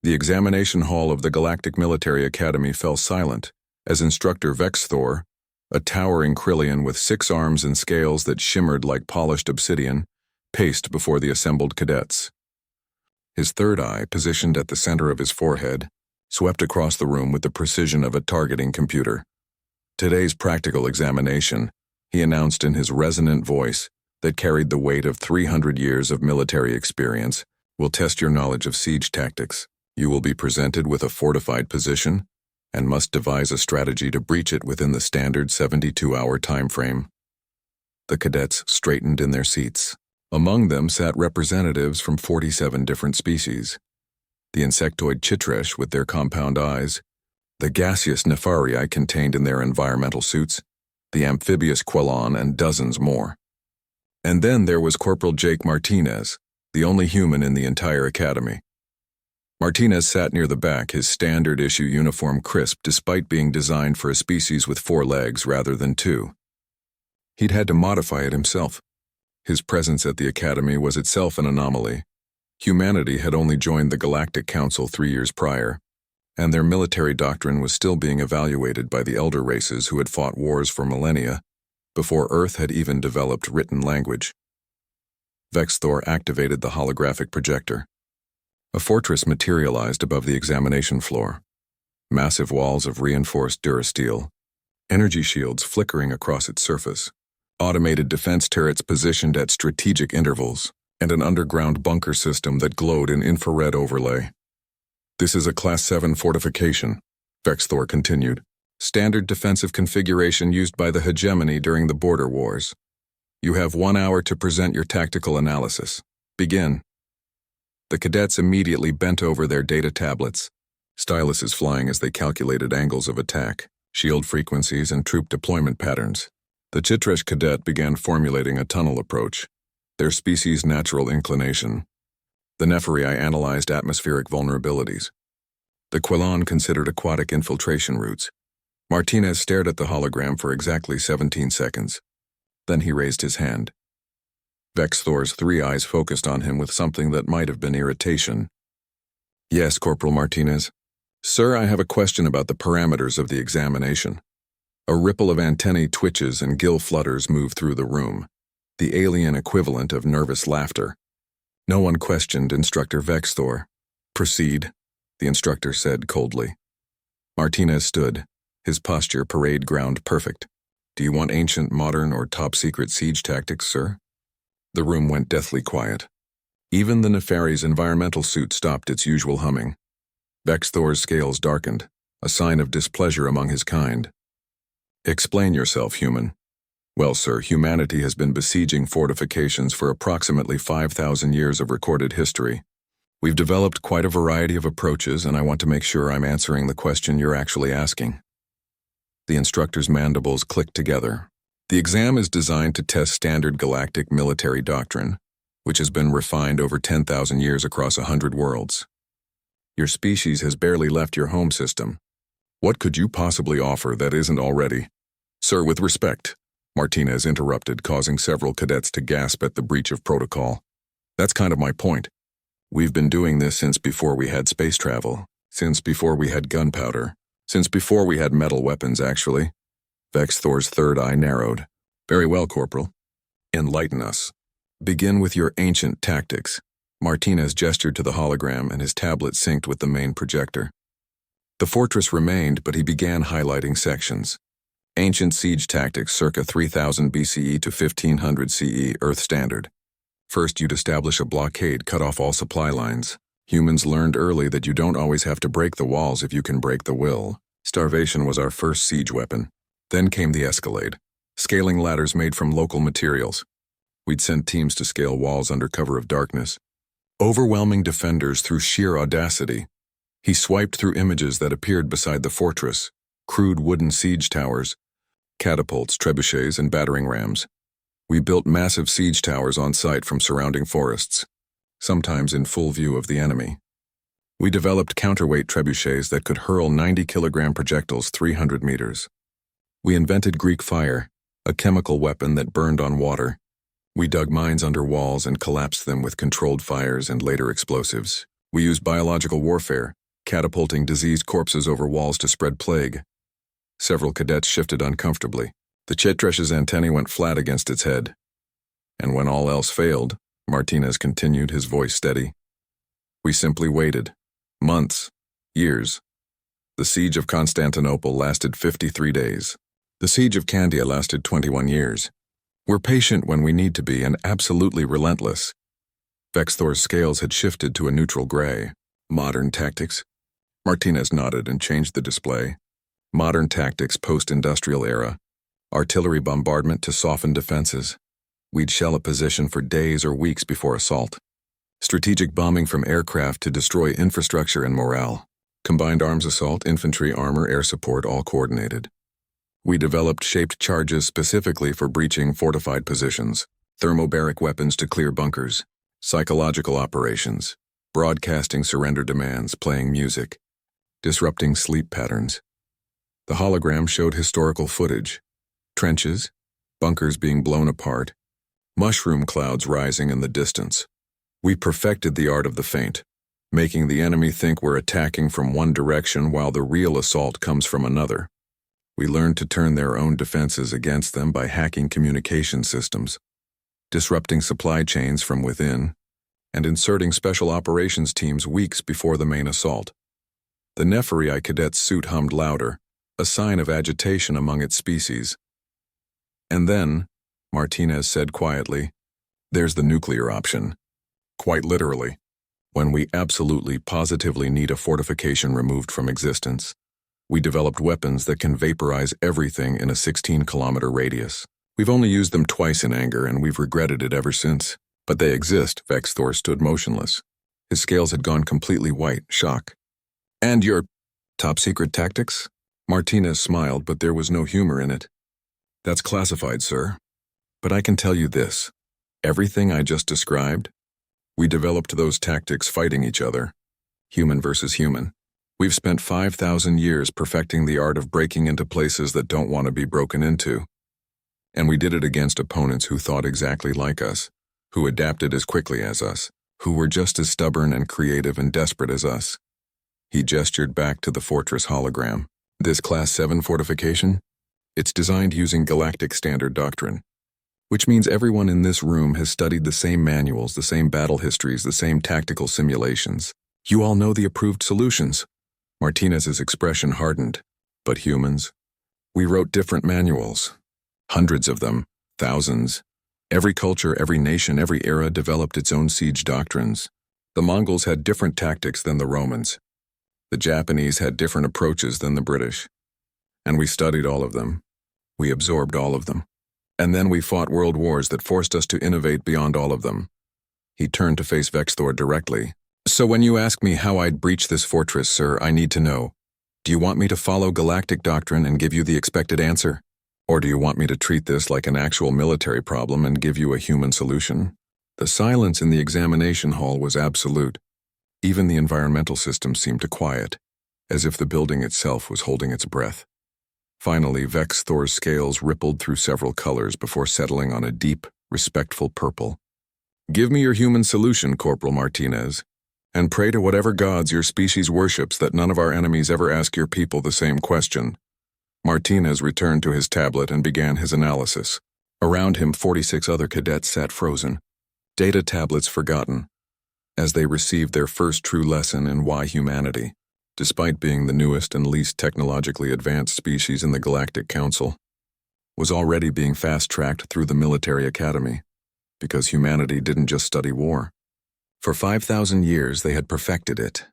The examination hall of the Galactic Military Academy fell silent as Instructor Vexthor, a towering Krillian with 6 arms and scales that shimmered like polished obsidian, paced before the assembled cadets. His third eye, positioned at the center of his forehead, swept across the room with the precision of a targeting computer. Today's practical examination, he announced in his resonant voice that carried the weight of 300 years of military experience, will test your knowledge of siege tactics. You will be presented with a fortified position and must devise a strategy to breach it within the standard 72-hour time frame. The cadets straightened in their seats. Among them sat representatives from 47 different species. The insectoid Chitresh with their compound eyes, the gaseous Nefarii contained in their environmental suits, the amphibious Quellon, and dozens more. And then there was Corporal Jake Martinez, the only human in the entire academy. Martinez sat near the back, his standard-issue uniform crisp despite being designed for a species with 4 legs rather than 2. He'd had to modify it himself. His presence at the academy was itself an anomaly. Humanity had only joined the Galactic Council 3 years prior, and their military doctrine was still being evaluated by the elder races who had fought wars for millennia before Earth had even developed written language. Vexthor activated the holographic projector. A fortress materialized above the examination floor. Massive walls of reinforced durasteel, energy shields flickering across its surface, automated defense turrets positioned at strategic intervals, and an underground bunker system that glowed in infrared overlay. This is a Class 7 fortification, Vexthor continued. Standard defensive configuration used by the hegemony during the border wars. You have 1 hour to present your tactical analysis. Begin. The cadets immediately bent over their data tablets, styluses flying as they calculated angles of attack, shield frequencies, and troop deployment patterns. The Chitresh cadet began formulating a tunnel approach, their species' natural inclination. The Nefarii analyzed atmospheric vulnerabilities. The Quellon considered aquatic infiltration routes. Martinez stared at the hologram for exactly 17 seconds. Then he raised his hand. Vexthor's 3 eyes focused on him with something that might have been irritation. Yes, Corporal Martinez. Sir, I have a question about the parameters of the examination. A ripple of antennae twitches and gill flutters move through the room, the alien equivalent of nervous laughter. No one questioned Instructor Vexthor. Proceed, the instructor said coldly. Martinez stood, his posture parade ground perfect. Do you want ancient, modern, or top-secret siege tactics, sir? The room went deathly quiet. Even the Nefari's environmental suit stopped its usual humming. Vexthor's scales darkened, a sign of displeasure among his kind. Explain yourself, human. Well, sir, humanity has been besieging fortifications for approximately 5,000 years of recorded history. We've developed quite a variety of approaches, and I want to make sure I'm answering the question you're actually asking. The instructor's mandibles clicked together. The exam is designed to test standard galactic military doctrine, which has been refined over 10,000 years across 100 worlds. Your species has barely left your home system. What could you possibly offer that isn't already? Sir, with respect, Martinez interrupted, causing several cadets to gasp at the breach of protocol. That's kind of my point. We've been doing this since before we had space travel, since before we had gunpowder, since before we had metal weapons, actually. Vexthor's third eye narrowed. Very well, Corporal. Enlighten us. Begin with your ancient tactics. Martinez gestured to the hologram, and his tablet synced with the main projector. The fortress remained, but he began highlighting sections. Ancient siege tactics circa 3000 BCE to 1500 CE, Earth Standard. First, you'd establish a blockade, cut off all supply lines. Humans learned early that you don't always have to break the walls if you can break the will. Starvation was our first siege weapon. Then came the escalade. Scaling ladders made from local materials. We'd send teams to scale walls under cover of darkness. Overwhelming defenders through sheer audacity. He swiped through images that appeared beside the fortress, crude wooden siege towers, catapults, trebuchets, and battering rams. We built massive siege towers on site from surrounding forests, sometimes in full view of the enemy. We developed counterweight trebuchets that could hurl 90-kilogram projectiles 300 meters. We invented Greek fire, a chemical weapon that burned on water. We dug mines under walls and collapsed them with controlled fires and later explosives. We used biological warfare, catapulting diseased corpses over walls to spread plague. Several cadets shifted uncomfortably. The Chetresh's antennae went flat against its head. And when all else failed, Martinez continued, his voice steady. We simply waited. Months. Years. The siege of Constantinople lasted 53 days. The siege of Candia lasted 21 years. We're patient when we need to be and absolutely relentless. Vexthor's scales had shifted to a neutral gray. Modern tactics? Martinez nodded and changed the display. Modern tactics post-industrial era. Artillery bombardment to soften defenses. We'd shell a position for days or weeks before assault. Strategic bombing from aircraft to destroy infrastructure and morale. Combined arms assault, infantry, armor, air support, all coordinated. We developed shaped charges specifically for breaching fortified positions. Thermobaric weapons to clear bunkers. Psychological operations. Broadcasting surrender demands, playing music. Disrupting sleep patterns. The hologram showed historical footage. Trenches, bunkers being blown apart, mushroom clouds rising in the distance. We perfected the art of the feint, making the enemy think we're attacking from one direction while the real assault comes from another. We learned to turn their own defenses against them by hacking communication systems, disrupting supply chains from within, and inserting special operations teams weeks before the main assault. The Nephrii cadet's suit hummed louder, a sign of agitation among its species. And then, Martinez said quietly, there's the nuclear option. Quite literally. When we absolutely, positively need a fortification removed from existence, we developed weapons that can vaporize everything in a 16-kilometer radius. We've only used them twice in anger, and we've regretted it ever since. But they exist. Vexthor stood motionless. His scales had gone completely white, shock. And your top-secret tactics? Martinez smiled, but there was no humor in it. That's classified, sir. But I can tell you this. Everything I just described, we developed those tactics fighting each other. Human versus human. We've spent 5,000 years perfecting the art of breaking into places that don't want to be broken into. And we did it against opponents who thought exactly like us, who adapted as quickly as us, who were just as stubborn and creative and desperate as us. He gestured back to the fortress hologram. This Class 7 fortification? It's designed using galactic standard doctrine, which means everyone in this room has studied the same manuals, the same battle histories, the same tactical simulations. You all know the approved solutions. Martinez's expression hardened. But humans? We wrote different manuals. Hundreds of them. Thousands. Every culture, every nation, every era developed its own siege doctrines. The Mongols had different tactics than the Romans. The Japanese had different approaches than the British. And we studied all of them. We absorbed all of them. And then we fought world wars that forced us to innovate beyond all of them. He turned to face Vexthor directly. So when you ask me how I'd breach this fortress, sir, I need to know. Do you want me to follow galactic doctrine and give you the expected answer? Or do you want me to treat this like an actual military problem and give you a human solution? The silence in the examination hall was absolute. Even the environmental system seemed to quiet, as if the building itself was holding its breath. Finally, Vexthor's scales rippled through several colors before settling on a deep, respectful purple. Give me your human solution, Corporal Martinez, and pray to whatever gods your species worships that none of our enemies ever ask your people the same question. Martinez returned to his tablet and began his analysis. Around him, 46 other cadets sat frozen, data tablets forgotten, as they received their first true lesson in why humanity, despite being the newest and least technologically advanced species in the Galactic Council, was already being fast-tracked through the military academy, because humanity didn't just study war. For 5,000 years they had perfected it,